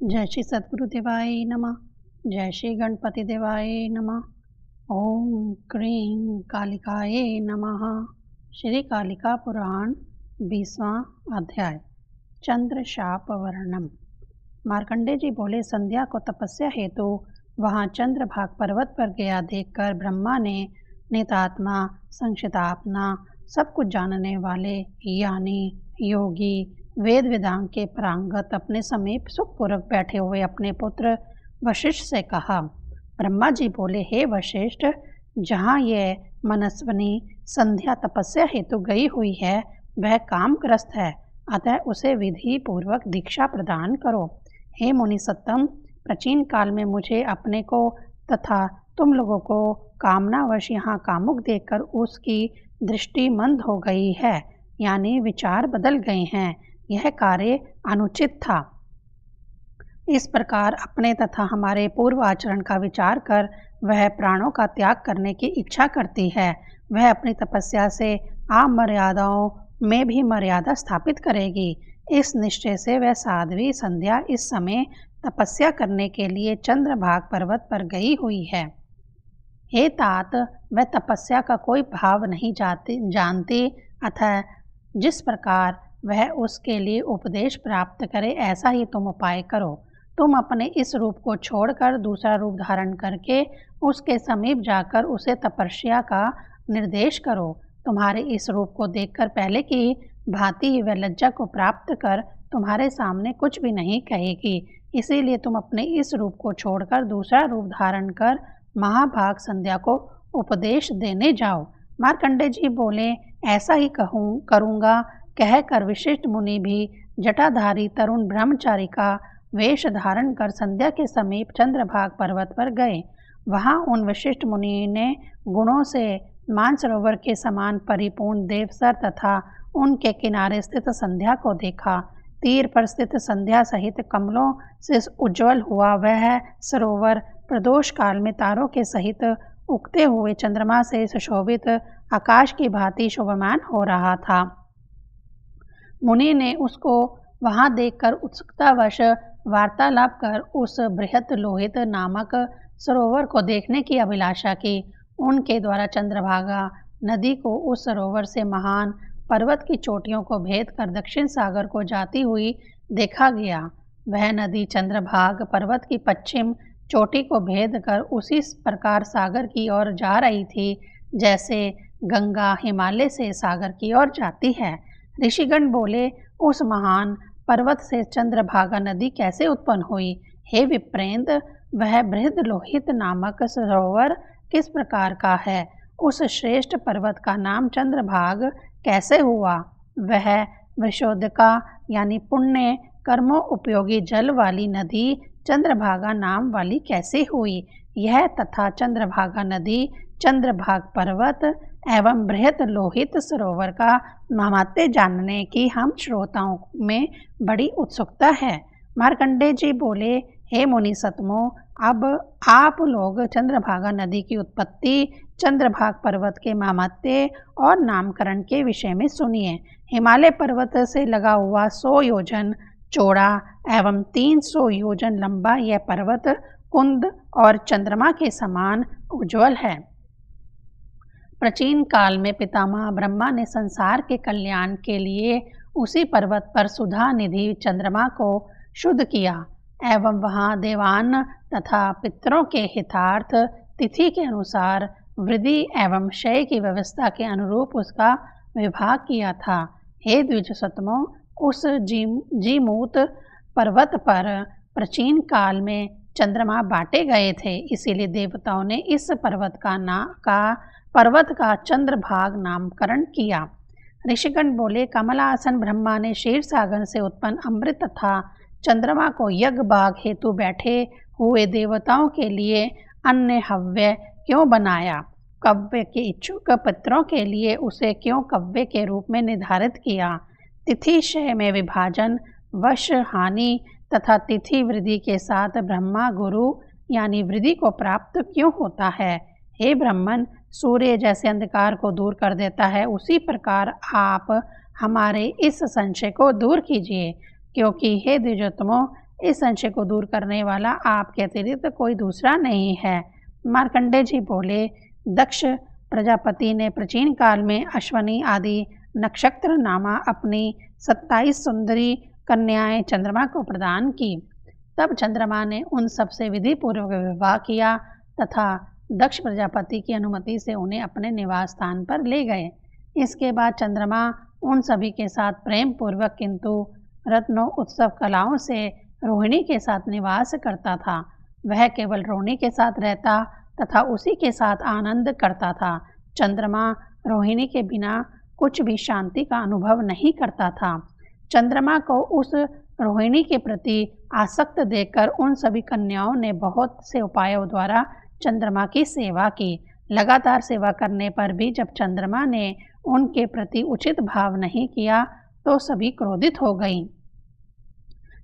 जय श्री सद्गुरु देवाय नमः। जय श्री गणपति देवाय नमः। ओम क्रीं कालिकाय नमः। श्री कालिका पुराण 20वां अध्याय चंद्र शाप वर्णम। मार्कंडे जी बोले, संध्या को तपस्या हेतु वहाँ चंद्रभाग पर्वत पर गया देखकर ब्रह्मा ने नितात्मा संक्षितात्मा सब कुछ जानने वाले यानी योगी वेद वेदांग के प्रांगत अपने समीप सुखपूर्वक बैठे हुए अपने पुत्र वशिष्ठ से कहा। ब्रह्मा जी बोले, हे वशिष्ठ, जहाँ यह मनस्विनी संध्या तपस्या हेतु गई हुई है वह कामग्रस्त है, अतः उसे विधि पूर्वक दीक्षा प्रदान करो। हे मुनि सत्तम, प्राचीन काल में मुझे अपने को तथा तुम लोगों को कामनावश यहाँ कामुक देखकर उसकी दृष्टि मंद हो गई है, यानी विचार बदल गए हैं। यह कार्य अनुचित था। इस प्रकार अपने तथा हमारे पूर्व आचरण का विचार कर वह प्राणों का त्याग करने की इच्छा करती है। वह अपनी तपस्या से आम मर्यादाओं में भी मर्यादा स्थापित करेगी। इस निश्चय से वह साध्वी संध्या इस समय तपस्या करने के लिए चंद्रभाग पर्वत पर गई हुई है। हे तात, वह तपस्या का कोई भाव नहीं जानती, अतः जिस प्रकार वह उसके लिए उपदेश प्राप्त करे ऐसा ही तुम उपाय करो। तुम अपने इस रूप को छोड़कर दूसरा रूप धारण करके उसके समीप जाकर उसे तपस्या का निर्देश करो। तुम्हारे इस रूप को देखकर पहले की भांति ही वह लज्जा को प्राप्त कर तुम्हारे सामने कुछ भी नहीं कहेगी। इसीलिए तुम अपने इस रूप को छोड़कर दूसरा रूप धारण कर महाभाग संध्या को उपदेश देने जाओ। मार्कंडे जी बोले, ऐसा ही करूँगा कहकर विशिष्ट मुनि भी जटाधारी तरुण ब्रह्मचारी का वेश धारण कर संध्या के समीप चंद्रभाग पर्वत पर गए। वहां उन विशिष्ट मुनि ने गुणों से मानसरोवर के समान परिपूर्ण देवसर तथा उनके किनारे स्थित संध्या को देखा। तीर पर स्थित संध्या सहित कमलों से उज्ज्वल हुआ वह सरोवर प्रदोष काल में तारों के सहित उगते हुए चंद्रमा से सुशोभित आकाश की भांति शोभामान हो रहा था। मुनि ने उसको वहां देखकर उत्सुकतावश वार्तालाप कर उस बृहत लोहित नामक सरोवर को देखने की अभिलाषा की। उनके द्वारा चंद्रभागा नदी को उस सरोवर से महान पर्वत की चोटियों को भेद कर दक्षिण सागर को जाती हुई देखा गया। वह नदी चंद्रभाग पर्वत की पश्चिम चोटी को भेद कर उसी प्रकार सागर की ओर जा रही थी जैसे गंगा हिमालय से सागर की ओर जाती है। ऋषिगण बोले, उस महान पर्वत से चंद्रभागा नदी कैसे उत्पन्न हुई? हे विप्रेंद्र, वह बृहद लोहित नामक सरोवर किस प्रकार का है? उस श्रेष्ठ पर्वत का नाम चंद्रभाग कैसे हुआ? वह विशोधका यानी पुण्य कर्मों उपयोगी जल वाली नदी चंद्रभागा नाम वाली कैसे हुई? यह तथा चंद्रभागा नदी चंद्रभाग पर्वत एवं बृहत लोहित सरोवर का महात्म्य जानने की हम श्रोताओं में बड़ी उत्सुकता है। मार्कंडे जी बोले, हे मुनि सतमो, अब आप लोग चंद्रभागा नदी की उत्पत्ति, चंद्रभाग पर्वत के महात्म्य और नामकरण के विषय में सुनिए। हिमालय पर्वत से लगा हुआ 100 योजन चौड़ा एवं 300 योजन लंबा यह पर्वत कुंद और चंद्रमा के समान उज्ज्वल है। प्राचीन काल में पितामह ब्रह्मा ने संसार के कल्याण के लिए उसी पर्वत पर सुधा निधि चंद्रमा को शुद्ध किया एवं वहां देवान तथा पितरों के हितार्थ तिथि के अनुसार वृद्धि एवं क्षय की व्यवस्था के अनुरूप उसका विभाग किया था। हे द्विजसतमो, उस जीमूत पर्वत पर प्राचीन काल में चंद्रमा बांटे गए थे, इसीलिए देवताओं ने इस पर्वत का चंद्रभाग नामकरण किया। ऋषिगण बोले, कमलासन ब्रह्मा ने क्षीर सागर से उत्पन्न अमृत तथा चंद्रमा को यज्ञ भाग हेतु बैठे हुए देवताओं के लिए अन्य हव्य क्यों बनाया? कव्य के इच्छुक पितरों के लिए उसे क्यों कव्य के रूप में निर्धारित किया? तिथि क्षय में विभाजन, वश हानि तथा तिथि वृद्धि के साथ ब्रह्मा गुरु यानी वृद्धि को प्राप्त क्यों होता है? हे ब्राह्मण, सूर्य जैसे अंधकार को दूर कर देता है, उसी प्रकार आप हमारे इस संशय को दूर कीजिए। क्योंकि हे द्विजोत्तमों, इस संशय को दूर करने वाला आपके अतिरिक्त कोई दूसरा नहीं है। मार्कंडेय जी बोले, दक्ष प्रजापति ने प्राचीन काल में अश्वनी आदि नक्षत्र नामा अपनी 27 सुंदरी कन्याएं चंद्रमा को प्रदान की। तब चंद्रमा ने उन सबसे विधि पूर्वक विवाह किया तथा दक्ष प्रजापति की अनुमति से उन्हें अपने निवास स्थान पर ले गए। इसके बाद चंद्रमा उन सभी के साथ प्रेम पूर्वक किंतु रत्नों उत्सव कलाओं से रोहिणी के साथ निवास करता था। वह केवल रोहिणी के साथ रहता तथा उसी के साथ आनंद करता था। चंद्रमा रोहिणी के बिना कुछ भी शांति का अनुभव नहीं करता था। चंद्रमा को उस रोहिणी के प्रति आसक्त देखकर उन सभी कन्याओं ने बहुत से उपायों द्वारा चंद्रमा की सेवा की। लगातार सेवा करने पर भी जब चंद्रमा ने उनके प्रति उचित भाव नहीं किया तो सभी क्रोधित हो गईं।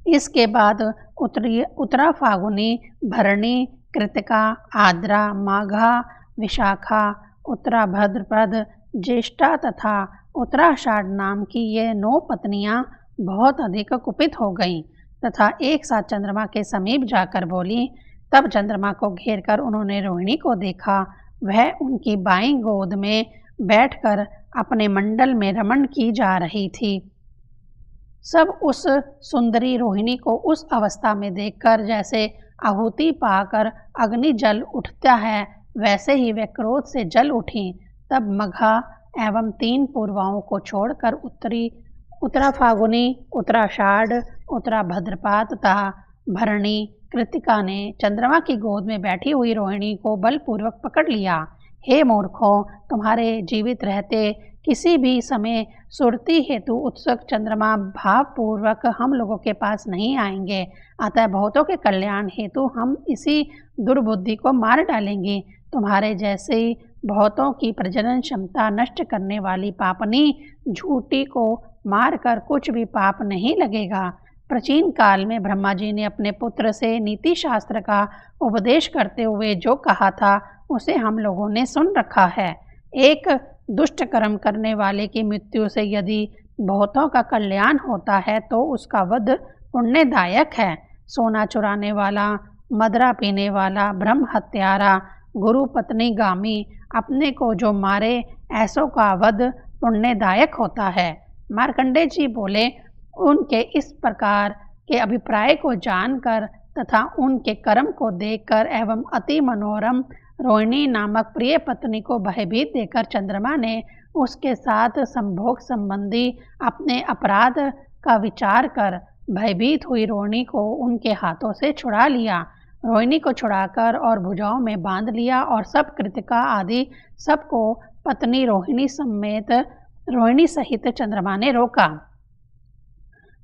इसके बाद उत्तरा फागुनी, भरणी, कृतिका, आद्रा, माघा, विशाखा, उत्तरा भाद्रपद, ज्येष्ठा तथा उत्तराषाढ़ नाम की ये 9 पत्नियां बहुत अधिक कुपित हो गईं तथा एक साथ चंद्रमा के समीप जाकर बोली। तब चंद्रमा को घेरकर उन्होंने रोहिणी को देखा। वह उनकी बाईं गोद में बैठकर अपने मंडल में रमण की जा रही थी। सब उस सुंदरी रोहिणी को उस अवस्था में देखकर जैसे आहुति पाकर अग्नि जल उठता है, वैसे ही वे क्रोध से जल उठी। तब मघा एवं 3 पूर्वाओं को छोड़कर उत्तरा फागुनी, उत्तराषाढ़, उत्तरा भाद्रपद तथा भरणी, कृतिका ने चंद्रमा की गोद में बैठी हुई रोहिणी को बलपूर्वक पकड़ लिया। हे मूर्खों, तुम्हारे जीवित रहते किसी भी समय सुरती हेतु उत्सुक चंद्रमा भावपूर्वक हम लोगों के पास नहीं आएंगे। अतः बहुतों के कल्याण हेतु हम इसी दुर्बुद्धि को मार डालेंगे। तुम्हारे जैसे ही बहुतों की प्रजनन क्षमता नष्ट करने वाली पापनी झूठी को मारकर कुछ भी पाप नहीं लगेगा। प्राचीन काल में ब्रह्मा जी ने अपने पुत्र से नीति शास्त्र का उपदेश करते हुए जो कहा था उसे हम लोगों ने सुन रखा है। एक दुष्ट कर्म करने वाले की मृत्यु से यदि बहुतों का कल्याण होता है तो उसका वध पुण्यदायक है। सोना चुराने वाला, मदरा पीने वाला, ब्रह्म हत्यारा, गुरु पत्नी गामी, अपने को जो मारे, ऐसों का वध पुण्यदायक होता है। मार्कंडेय जी बोले, उनके इस प्रकार के अभिप्राय को जानकर तथा उनके कर्म को देखकर एवं अति मनोरम रोहिणी नामक प्रिय पत्नी को भयभीत देकर चंद्रमा ने उसके साथ संभोग संबंधी अपने अपराध का विचार कर भयभीत हुई रोहिणी को उनके हाथों से छुड़ा लिया। रोहिणी को छुड़ाकर और भुजाओं में बांध लिया और सब कृतिका आदि सबको पत्नी रोहिणी सहित चंद्रमा ने रोका।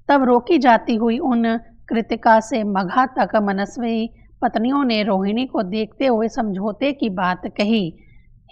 तब रोकी जाती हुई उन कृतिका से मघा तक मनस्वी पत्नियों ने रोहिणी को देखते हुए समझौते की बात कही।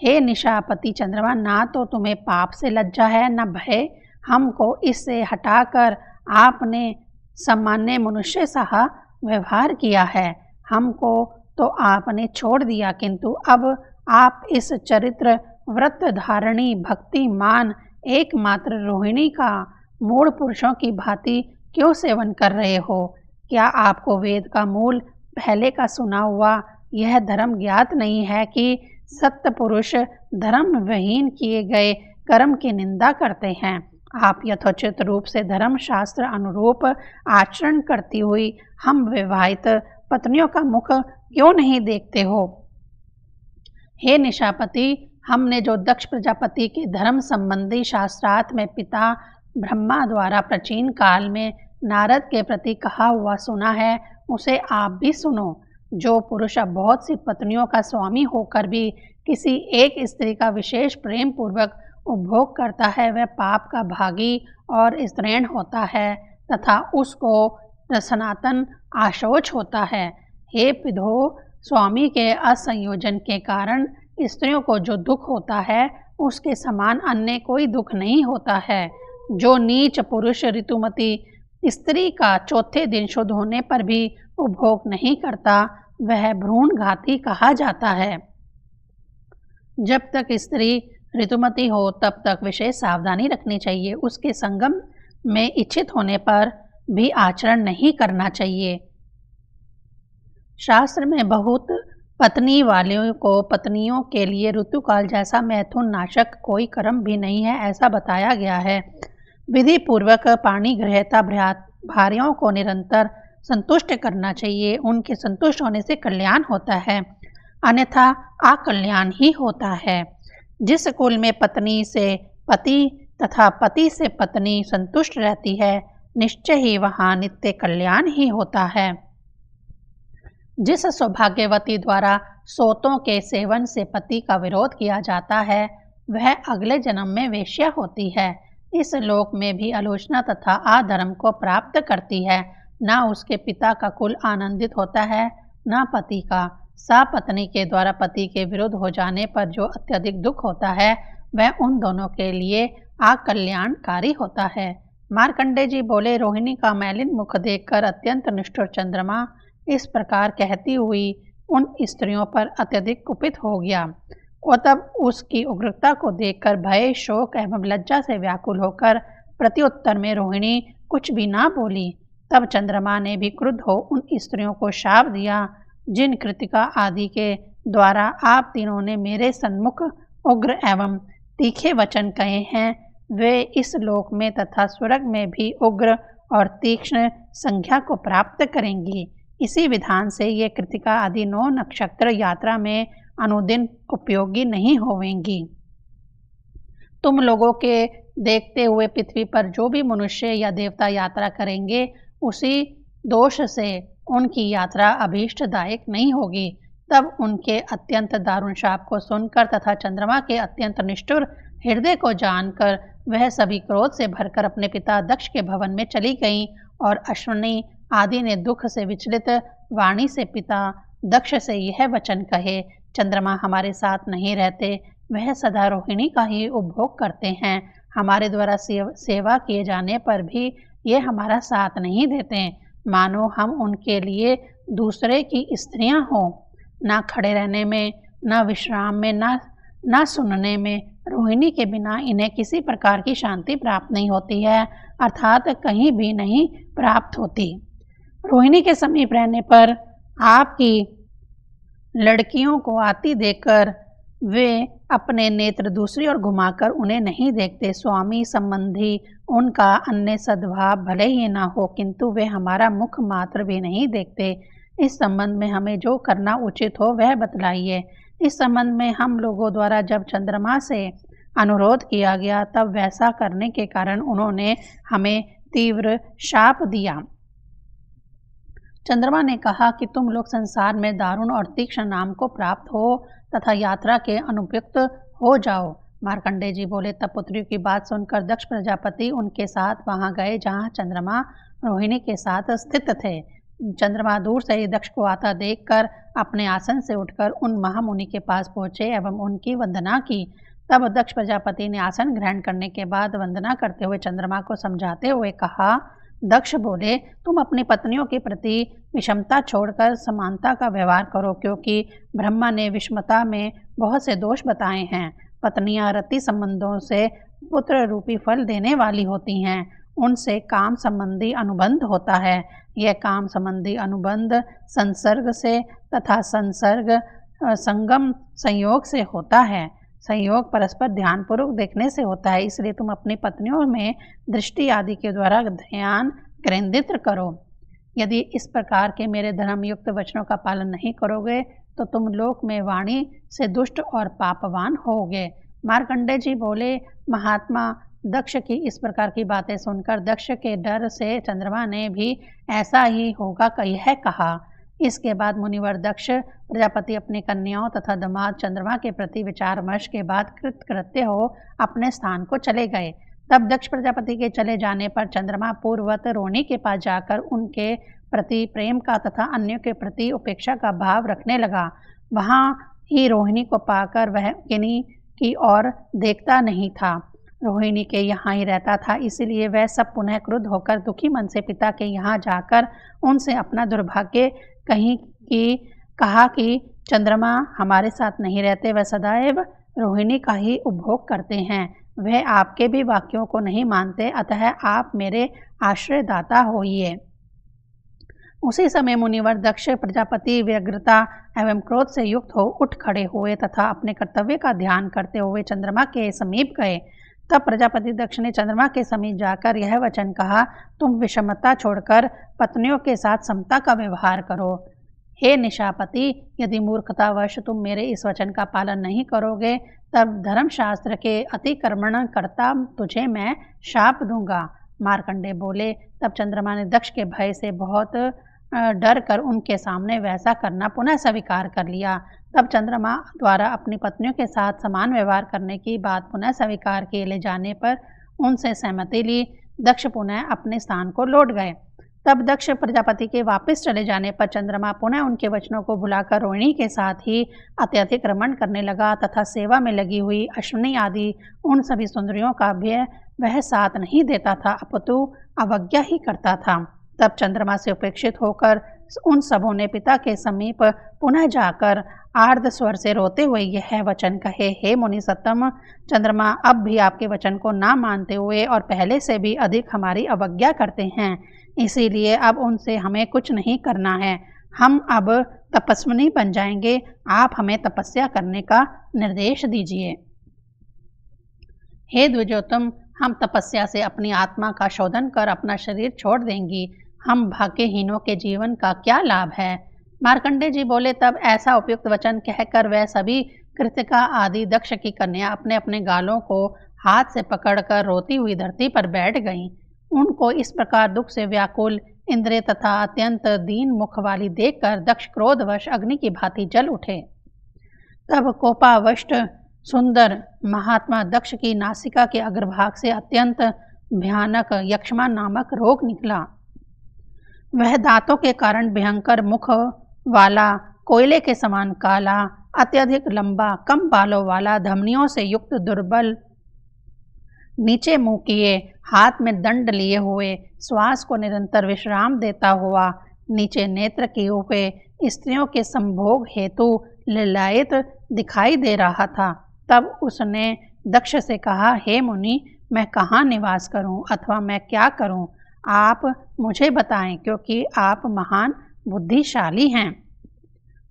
हे निशापति चंद्रमा, ना तो तुम्हें पाप से लज्जा है न भय। हमको इससे हटाकर आपने सामान्य मनुष्य सा व्यवहार किया है। हमको तो आपने छोड़ दिया, किंतु अब आप इस चरित्र व्रत धारणी भक्तिमान एकमात्र रोहिणी का मूढ़ पुरुषों की भांति क्यों सेवन कर रहे हो? क्या आपको वेद का मूल पहले का सुना हुआ यह धर्म ज्ञात नहीं है कि सत्य पुरुष धर्म विहीन किए गए कर्म की निंदा करते हैं? आप यथोचित रूप से धर्म शास्त्र अनुरूप आचरण करती हुई हम विवाहित पत्नियों का मुख क्यों नहीं देखते हो? हे निशापति, हमने जो दक्ष प्रजापति के धर्म संबंधी शास्त्रार्थ में पिता ब्रह्मा द्वारा प्राचीन काल में नारद के प्रति कहा हुआ सुना है, उसे आप भी सुनो। जो पुरुष अब बहुत सी पत्नियों का स्वामी होकर भी किसी एक स्त्री का विशेष प्रेम पूर्वक उपभोग करता है, वह पाप का भागी और स्त्रीण होता है तथा उसको सनातन आशोच होता है। हे विधो, स्वामी के असंयोजन के कारण स्त्रियों को जो दुख होता है उसके समान अन्य कोई दुख नहीं होता है। जो नीच पुरुष ऋतुमती स्त्री का चौथे दिन शुद्ध होने पर भी उपभोग नहीं करता, वह भ्रूणघाती कहा जाता है। जब तक स्त्री ऋतुमती हो तब तक विशेष सावधानी रखनी चाहिए। उसके संगम में इच्छित होने पर भी आचरण नहीं करना चाहिए। शास्त्र में बहुत पत्नी वालों को पत्नियों के लिए ऋतुकाल जैसा मैथुन नाशक कोई कर्म भी नहीं है, ऐसा बताया गया है। विधि पूर्वक पाणी ग्रहता भार्यों को निरंतर संतुष्ट करना चाहिए। उनके संतुष्ट होने से कल्याण होता है, अन्यथा अकल्याण ही होता है। जिस कुल में पत्नी से पति तथा पति से पत्नी संतुष्ट रहती है, निश्चय ही वहाँ नित्य कल्याण ही होता है। जिस सौभाग्यवती द्वारा सोतों के सेवन से पति का विरोध किया जाता है, वह अगले जन्म में वेश्या होती है। इस लोक में भी आलोचना तथा अधर्म को प्राप्त करती है। न उसके पिता का कुल आनंदित होता है, न पति का। सपत्नी के द्वारा पति के विरुद्ध हो जाने पर जो अत्यधिक दुख होता है, वह उन दोनों के लिए अकल्याणकारी होता है। मार्कंडेय जी बोले, रोहिणी का मैलिन मुख देखकर अत्यंत निष्ठुर चंद्रमा इस प्रकार कहती हुई उन स्त्रियों पर अत्यधिक कुपित हो गया और तब उसकी उग्रता को देखकर भय, शोक एवं लज्जा से व्याकुल होकर प्रत्युत्तर में रोहिणी कुछ भी ना बोली। तब चंद्रमा ने भी क्रुद्ध हो उन स्त्रियों को शाप दिया, जिन कृतिका आदि के द्वारा आप तीनों ने मेरे सन्मुख उग्र एवं तीखे वचन कहे हैं, वे इस लोक में तथा स्वर्ग में भी उग्र और तीक्ष्ण संज्ञा को प्राप्त करेंगी। इसी विधान से ये कृतिका आदि 9 नक्षत्र यात्रा में अनुदिन उपयोगी नहीं होवेंगी। तुम लोगों के देखते हुए पृथ्वी पर जो भी मनुष्य या देवता यात्रा करेंगे, उसी दोष से उनकी यात्रा अभीष्टदायक नहीं होगी। तब उनके अत्यंत दारुण शाप को सुनकर तथा चंद्रमा के अत्यंत निष्ठुर हृदय को जानकर वह सभी क्रोध से भरकर अपने पिता दक्ष के भवन में चली गईं और अश्विनी आदि ने दुख से विचलित वाणी से पिता दक्ष से यह वचन कहे, चंद्रमा हमारे साथ नहीं रहते, वह सदा रोहिणी का ही उपभोग करते हैं। हमारे द्वारा सेवा किए जाने पर भी ये हमारा साथ नहीं देते, मानो हम उनके लिए दूसरे की स्त्रियां हों। ना खड़े रहने में, ना विश्राम में, ना सुनने में, रोहिणी के बिना इन्हें किसी प्रकार की शांति प्राप्त नहीं होती है, अर्थात कहीं भी नहीं प्राप्त होती। रोहिणी के समीप रहने पर आपकी लड़कियों को आती देखकर वे अपने नेत्र दूसरी ओर घुमाकर उन्हें नहीं देखते। स्वामी संबंधी उनका अन्य सद्भाव भले ही ना हो, किंतु वे हमारा मुख मात्र भी नहीं देखते। इस संबंध में हमें जो करना उचित हो वह बतलाइए। इस संबंध में हम लोगों द्वारा जब चंद्रमा से अनुरोध किया गया, तब वैसा करने के कारण उन्होंने हमें तीव्र शाप दिया। चंद्रमा ने कहा कि तुम लोग संसार में दारुण और तीक्ष्ण नाम को प्राप्त हो तथा यात्रा के अनुपयुक्त हो जाओ। मार्कंडेय जी बोले, तब पुत्रियों की बात सुनकर दक्ष प्रजापति उनके साथ वहां गए जहां चंद्रमा रोहिणी के साथ स्थित थे। चंद्रमा दूर से ही दक्ष को आता देखकर अपने आसन से उठकर उन महामुनि के पास पहुंचे एवं उनकी वंदना की। तब दक्ष प्रजापति ने आसन ग्रहण करने के बाद वंदना करते हुए चंद्रमा को समझाते हुए कहा, दक्ष बोले, तुम अपनी पत्नियों के प्रति विषमता छोड़कर समानता का व्यवहार करो, क्योंकि ब्रह्मा ने विषमता में बहुत से दोष बताए हैं। पत्नियां रति संबंधों से पुत्र रूपी फल देने वाली होती हैं, उनसे काम संबंधी अनुबंध होता है। यह काम संबंधी अनुबंध संसर्ग से तथा संसर्ग संगम संयोग से होता है। संयोग परस्पर ध्यानपूर्वक देखने से होता है, इसलिए तुम अपनी पत्नियों में दृष्टि आदि के द्वारा ध्यान केंद्रित करो। यदि इस प्रकार के मेरे धर्मयुक्त वचनों का पालन नहीं करोगे तो तुम लोक में वाणी से दुष्ट और पापवान होगे। मार्कंडेय जी बोले, महात्मा दक्ष की इस प्रकार की बातें सुनकर दक्ष के डर से चंद्रमा ने भी ऐसा ही होगा यह कहा। इसके बाद मुनिवर दक्ष प्रजापति अपनी कन्याओं तथा दामाद चंद्रमा के प्रति विचार विमर्श के बाद कृतकृत्य हो अपने स्थान को चले गए। तब दक्ष प्रजापति के चले जाने पर चंद्रमा पूर्ववत रोहिणी के पास जाकर उनके प्रति प्रेम का तथा अन्यों के प्रति उपेक्षा का भाव रखने लगा। वहाँ ही रोहिणी को पाकर वह किन्हीं की ओर देखता नहीं था, रोहिणी के यहाँ ही रहता था। इसलिए वह सब पुनः क्रुद्ध होकर दुखी मन से पिता के यहाँ जाकर उनसे अपना दुर्भाग्य कहा कि चंद्रमा हमारे साथ नहीं रहते, वह सदैव रोहिणी का ही उपभोग करते हैं, वह आपके भी वाक्यों को नहीं मानते, अतः आप मेरे आश्रयदाता होइए। उसी समय मुनिवर दक्ष प्रजापति व्यग्रता एवं क्रोध से युक्त हो उठ खड़े हुए तथा अपने कर्तव्य का ध्यान करते हुए चंद्रमा के समीप गए। तब प्रजापति दक्ष ने चंद्रमा के समीप जाकर यह वचन कहा, तुम विषमता छोड़कर पत्नियों के साथ समता का व्यवहार करो। हे निशापति, यदि मूर्खतावश तुम मेरे इस वचन का पालन नहीं करोगे तब धर्मशास्त्र के अतिक्रमण करता तुझे मैं शाप दूंगा। मार्कंडेय बोले। तब चंद्रमा ने दक्ष के भय से बहुत डर कर उनके सामने वैसा करना पुनः स्वीकार कर लिया। तब चंद्रमा द्वारा अपनी पत्नियों के साथ समान व्यवहार करने की बात पुनः स्वीकार किए ले जाने पर उनसे सहमति ली। दक्ष पुनः अपने स्थान को लौट गए। तब दक्ष प्रजापति के वापस चले जाने पर चंद्रमा पुनः उनके वचनों को भुलाकर रोहिणी के साथ ही अत्यधिक रमण करने लगा तथा सेवा में लगी हुई अश्विनी आदि उन सभी सुंदरियों का भी वह साथ नहीं देता था, अपितु अवज्ञा ही करता था। तब चंद्रमा से उपेक्षित होकर उन सबों ने पिता के समीप पुनः जाकर आर्द्र स्वर से रोते हुए यह वचन कहे, हे मुनि सत्तम, चंद्रमा अब भी आपके वचन को ना मानते हुए और पहले से भी अधिक हमारी अवज्ञा करते हैं, इसीलिए अब उनसे हमें कुछ नहीं करना है। हम अब तपस्विनी बन जाएंगे, आप हमें तपस्या करने का निर्देश दीजिए। हे द्विजोत्तम, हम तपस्या से अपनी आत्मा का शोधन कर अपना शरीर छोड़ देंगी, हम भाग्यहीनों के जीवन का क्या लाभ है। मार्कंडेय जी बोले। तब ऐसा उपयुक्त वचन कहकर वह सभी कृतिका आदि दक्ष की कन्या अपने अपने गालों को हाथ से पकड़कर रोती हुई धरती पर बैठ गईं। उनको इस प्रकार दुख से व्याकुल इंद्रिय तथा अत्यंत दीन मुख वाली देखकर दक्ष क्रोधवश अग्नि की भांति जल उठे। तब कोपावष्ट सुंदर महात्मा दक्ष की नासिका के अग्रभाग से अत्यंत भयानक यक्ष्मा नामक रोग निकला। वह दांतों के कारण भयंकर मुख वाला, कोयले के समान काला, अत्यधिक लंबा, कम बालों वाला, धमनियों से युक्त, दुर्बल, नीचे मुंह किए, हाथ में दंड लिए हुए, श्वास को निरंतर विश्राम देता हुआ, नीचे नेत्र किए हुए, स्त्रियों के संभोग हेतु ललायित दिखाई दे रहा था। तब उसने दक्ष से कहा, हे मुनि, मैं कहाँ निवास करूं अथवा मैं क्या करूं, आप मुझे बताएं, क्योंकि आप महान बुद्धिशाली हैं।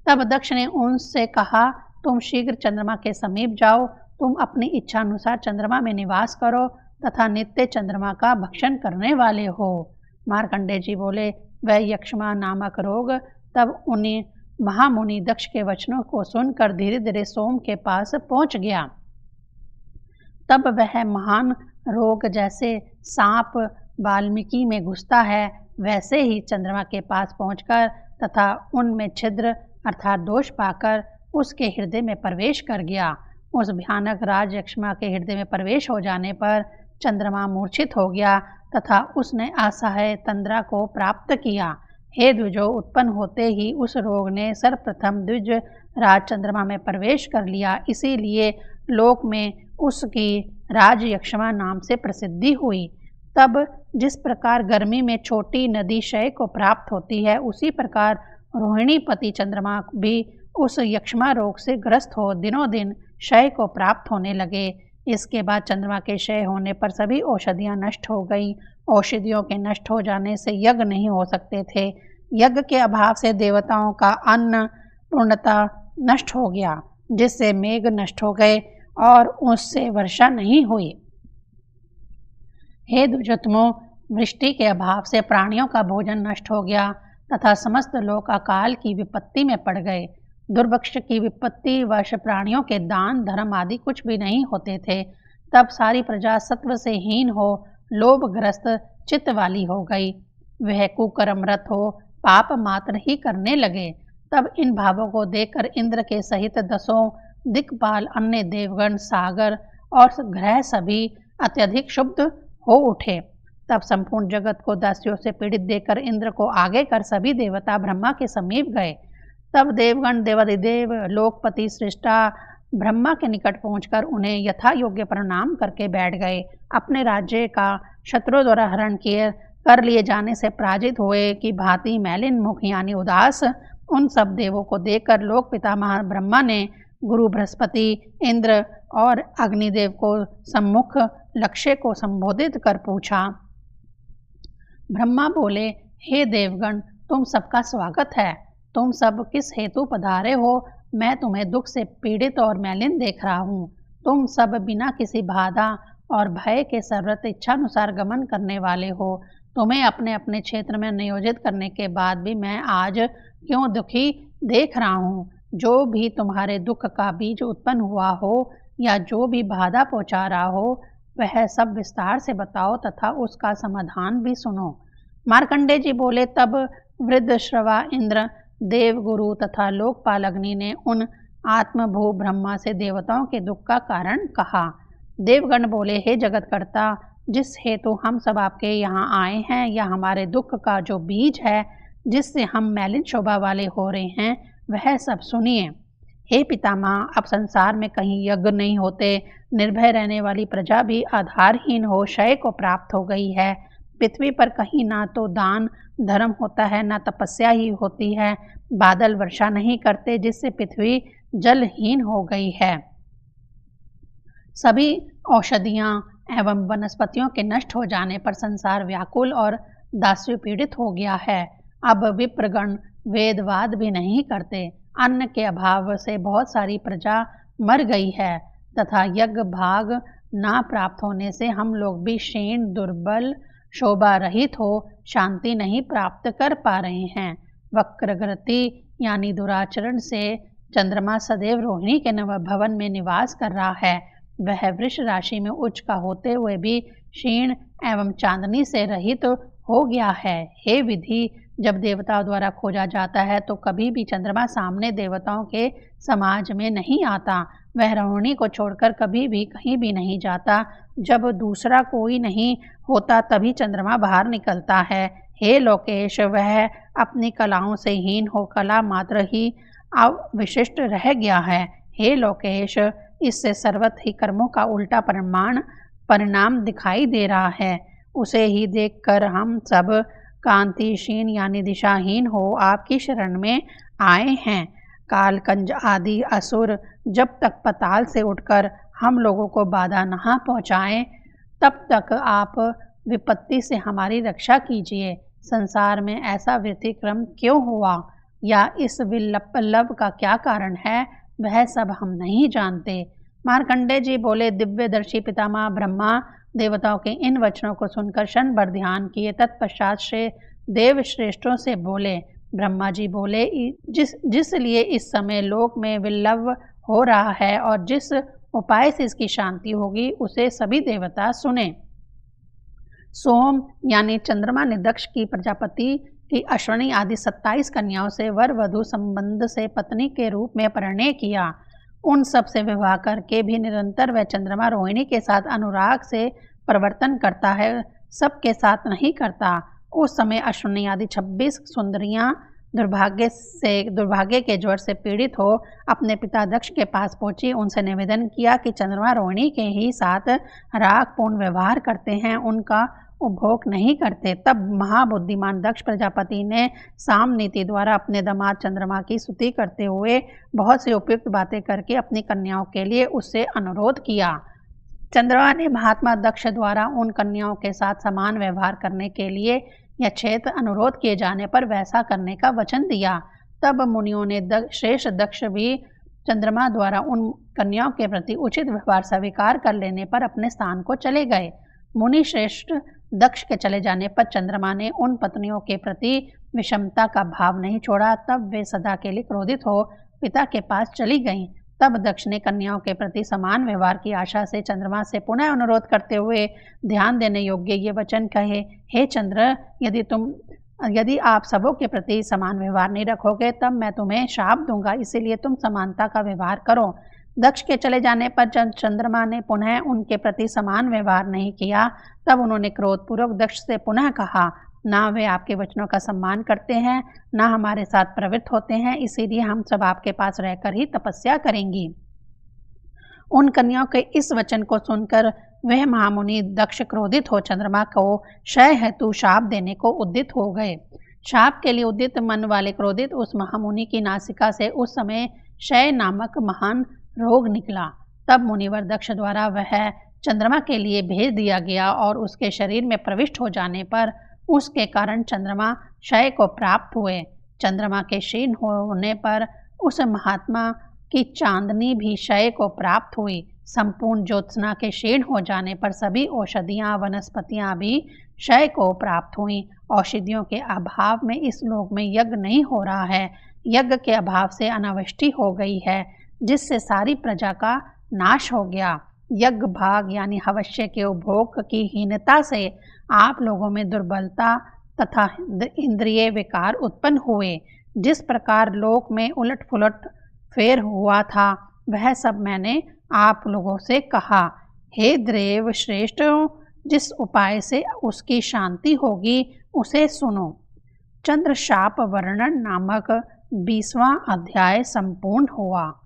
तब दक्ष ने उनसे कहा, तुम शीघ्र चंद्रमा के समीप जाओ, तुम अपनी इच्छा अनुसार चंद्रमा में निवास करो तथा नित्य चंद्रमा का भक्षण करने वाले हो। मार्कंडेय जी बोले। वह यक्ष्मा नामक रोग तब उन्हें महामुनि दक्ष के वचनों को सुनकर धीरे धीरे सोम के पास पहुंच गया। तब वह महान रोग जैसे सांप वाल्मीकि में घुसता है, वैसे ही चंद्रमा के पास पहुंचकर तथा उनमें छिद्र अर्थात दोष पाकर उसके हृदय में प्रवेश कर गया। उस भयानक राज यक्ष्मा के हृदय में प्रवेश हो जाने पर चंद्रमा मूर्छित हो गया तथा उसने असहाय तंद्रा को प्राप्त किया। हे द्विजो, उत्पन्न होते ही उस रोग ने सर्वप्रथम द्विज राज चंद्रमा में प्रवेश कर लिया, इसीलिए लोक में उसकी राज यक्ष्मा नाम से प्रसिद्धि हुई। तब जिस प्रकार गर्मी में छोटी नदी क्षय को प्राप्त होती है, उसी प्रकार रोहिणीपति चंद्रमा भी उस यक्ष्मा रोग से ग्रस्त हो दिनों दिन क्षय को प्राप्त होने लगे। इसके बाद चंद्रमा के क्षय होने पर सभी औषधियाँ नष्ट हो गई। औषधियों के नष्ट हो जाने से यज्ञ नहीं हो सकते थे। यज्ञ के अभाव से देवताओं का अन्न पूर्णता नष्ट हो गया, जिससे मेघ नष्ट हो गए और उससे वर्षा नहीं हुई। हे द्विजोत्तमों, वृष्टि के अभाव से प्राणियों का भोजन नष्ट हो गया तथा समस्त लोग अकाल की विपत्ति में पड़ गए। दुर्भिक्ष की विपत्ति वश प्राणियों के दान धर्म आदि कुछ भी नहीं होते थे। तब सारी प्रजा सत्व से हीन हो लोभग्रस्त चित्त वाली हो गई। वह कुकर्मरत हो पाप मात्र ही करने लगे। तब इन भावों को देखकर इंद्र के सहित दसों दिक्पाल, अन्य देवगण, सागर और ग्रह सभी अत्यधिक क्षुब्ध हो उठे। तब संपूर्ण जगत को दास्यों से पीड़ित देखकर इंद्र को आगे कर सभी देवता ब्रह्मा के समीप गए। तब देवगण देवादिदेव लोकपति सृष्टा ब्रह्मा के निकट पहुंचकर उन्हें यथा योग्य प्रणाम करके बैठ गए। अपने राज्य का शत्रुओं द्वारा हरण कर लिए जाने से पराजित हुए कि भांति मैलिन मुख यानी उदास उन सब देवों को देखकर लोक पितामह ब्रह्मा ने गुरु बृहस्पति, इंद्र और अग्निदेव को सम्मुख लक्ष्य को संबोधित कर पूछा। ब्रह्मा बोले, हे देवगण, तुम सबका स्वागत है। तुम सब किस हेतु पधारे हो? मैं तुम्हें दुख से पीड़ित और मैलिन देख रहा हूँ। तुम सब बिना किसी बाधा और भय के सर्वत्र इच्छानुसार गमन करने वाले हो। तुम्हें अपने अपने क्षेत्र में नियोजित करने के बाद भी मैं आज क्यों दुखी देख रहा हूँ? जो भी तुम्हारे दुख का बीज उत्पन्न हुआ हो या जो भी बाधा पहुँचा रहा हो, वह सब विस्तार से बताओ तथा उसका समाधान भी सुनो। मार्कंडेय जी बोले, तब वृद्ध श्रवा इंद्र, देवगुरु तथा लोकपाल अग्नि ने उन आत्मभू ब्रह्मा से देवताओं के दुख का कारण कहा। देवगण बोले, हे जगतकर्ता, जिस हेतु हम सब आपके यहाँ आए हैं या हमारे दुख का जो बीज है जिससे हम मैलिन शोभा वाले हो रहे हैं, वह सब सुनिए। हे पितामह, अब संसार में कहीं यज्ञ नहीं होते, निर्भय रहने वाली प्रजा भी आधारहीन हो क्षय को प्राप्त हो गई है। पृथ्वी पर कहीं ना तो दान धर्म होता है, ना तपस्या ही होती है। बादल वर्षा नहीं करते, जिससे पृथ्वी जलहीन हो गई है। सभी औषधियाँ एवं वनस्पतियों के नष्ट हो जाने पर संसार व्याकुल और दास्य पीड़ित हो गया है। अब विप्रगण वेदवाद भी नहीं करते। अन्न के अभाव से बहुत सारी प्रजा मर गई है तथा यज्ञ भाग ना प्राप्त होने से हम लोग भी क्षीण दुर्बल शोभा रहित हो शांति नहीं प्राप्त कर पा रहे हैं। वक्रगति यानी दुराचरण से चंद्रमा सदैव रोहिणी के नव भवन में निवास कर रहा है। वह वृष राशि में उच्च का होते हुए भी क्षीण एवं चांदनी से रहित हो गया है। हे विधि, जब देवताओं द्वारा खोजा जाता है तो कभी भी चंद्रमा सामने देवताओं के समाज में नहीं आता। वह रोहिणी को छोड़कर कभी भी कहीं भी नहीं जाता। जब दूसरा कोई नहीं होता तभी चंद्रमा बाहर निकलता है। हे लोकेश, वह अपनी कलाओं से हीन हो कला मात्र ही अविशिष्ट रह गया है। हे लोकेश, इससे सर्वत्र ही कर्मों का उल्टा परिणाम दिखाई दे रहा है। उसे ही देखकर हम सब कांतिहीन यानी दिशाहीन हो आपकी शरण में आए हैं। कालकंज आदि असुर जब तक पताल से उठकर हम लोगों को बाधा न पहुँचाएं, तब तक आप विपत्ति से हमारी रक्षा कीजिए। संसार में ऐसा व्यतिक्रम क्यों हुआ या इस विलप का क्या कारण है, वह सब हम नहीं जानते। मार्कंडेय जी बोले, दिव्यदर्शी पितामह ब्रह्मा देवताओं के इन वचनों को सुनकर क्षण भर ध्यान किए। तत्पश्चात से देव श्रेष्ठों से बोले। ब्रह्मा जी बोले, जिस लिए इस समय लोक में विलव हो रहा है और जिस उपाय से इसकी शांति होगी, उसे सभी देवता सुने। सोम यानी चंद्रमा ने दक्ष की प्रजापति की अश्वनी आदि 27 कन्याओं से वर वधु संबंध से पत्नी के रूप में परिणय किया। उन सब से विवाह करके भी निरंतर वह चंद्रमा रोहिणी के साथ अनुराग से प्रवर्तन करता है, सबके साथ नहीं करता। उस समय अश्विनी आदि 26 सुंदरियां दुर्भाग्य के ज्वर से पीड़ित हो अपने पिता दक्ष के पास पहुंची। उनसे निवेदन किया कि चंद्रमा रोहिणी के ही साथ रागपूर्ण व्यवहार करते हैं, उनका उपभोग नहीं करते। तब महाबुद्धिमान दक्ष प्रजापति ने साम नीति द्वारा अपने दामाद चंद्रमा की स्तुति करते हुए बहुत सी उपयुक्त बातें करके अपनी कन्याओं के लिए उससे अनुरोध किया। चंद्रमा ने महात्मा दक्ष द्वारा उन कन्याओं के साथ समान व्यवहार करने के लिए यथेच्छ अनुरोध किए जाने पर वैसा करने का वचन दिया। तब मुनियों ने श्रेष्ठ दक्ष भी चंद्रमा द्वारा उन कन्याओं के प्रति उचित व्यवहार स्वीकार कर लेने पर अपने स्थान को चले गए। मुनि श्रेष्ठ दक्ष के चले जाने पर चंद्रमा ने उन पत्नियों के प्रति विषमता का भाव नहीं छोड़ा। तब वे सदा के लिए क्रोधित हो पिता के पास चली गईं। तब दक्ष ने कन्याओं के प्रति समान व्यवहार की आशा से चंद्रमा से पुनः अनुरोध करते हुए ध्यान देने योग्य ये वचन कहे, हे चंद्र, यदि आप सबों के प्रति समान व्यवहार नहीं रखोगे तब मैं तुम्हें शाप दूंगा, इसीलिए तुम समानता का व्यवहार करो। दक्ष के चले जाने पर चंद्रमा ने पुनः उनके प्रति समान व्यवहार नहीं किया। तब उन्होंने क्रोधपूर्वक दक्ष से पुनः कहा, ना वे आपके वचनों का सम्मान करते हैं, ना हमारे साथ प्रवृत्त होते हैं, इसीलिए हम सब आपके पास रहकर ही तपस्या करेंगी। उन कन्याओं के इस वचन को सुनकर वह महामुनि दक्ष क्रोधित हो चंद्रमा को क्षय हेतु शाप देने को उद्यत हो गए। शाप के लिए उद्यत मन वाले क्रोधित उस महामुनि की नासिका से उस समय क्षय नामक महान रोग निकला। तब मुनिवर दक्ष द्वारा वह चंद्रमा के लिए भेज दिया गया और उसके शरीर में प्रविष्ट हो जाने पर उसके कारण चंद्रमा क्षय को प्राप्त हुए। चंद्रमा के क्षीण होने पर उस महात्मा की चांदनी भी क्षय को प्राप्त हुई। संपूर्ण ज्योत्सना के क्षीण हो जाने पर सभी औषधियां वनस्पतियां भी क्षय को प्राप्त हुई। औषधियों के अभाव में इस लोक में यज्ञ नहीं हो रहा है। यज्ञ के अभाव से अनावृष्टि हो गई है, जिससे सारी प्रजा का नाश हो गया। यज्ञ भाग यानी हवश्य के उपभोग की हीनता से आप लोगों में दुर्बलता तथा इंद्रिय विकार उत्पन्न हुए। जिस प्रकार लोक में उलट पुलट फेर हुआ था, वह सब मैंने आप लोगों से कहा। हे देव श्रेष्ठ, जिस उपाय से उसकी शांति होगी उसे सुनो। चंद्र शाप वर्णन नामक 20वां अध्याय संपूर्ण हुआ।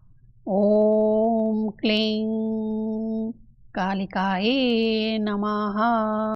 ओम क्लीं कालिकाये नमः।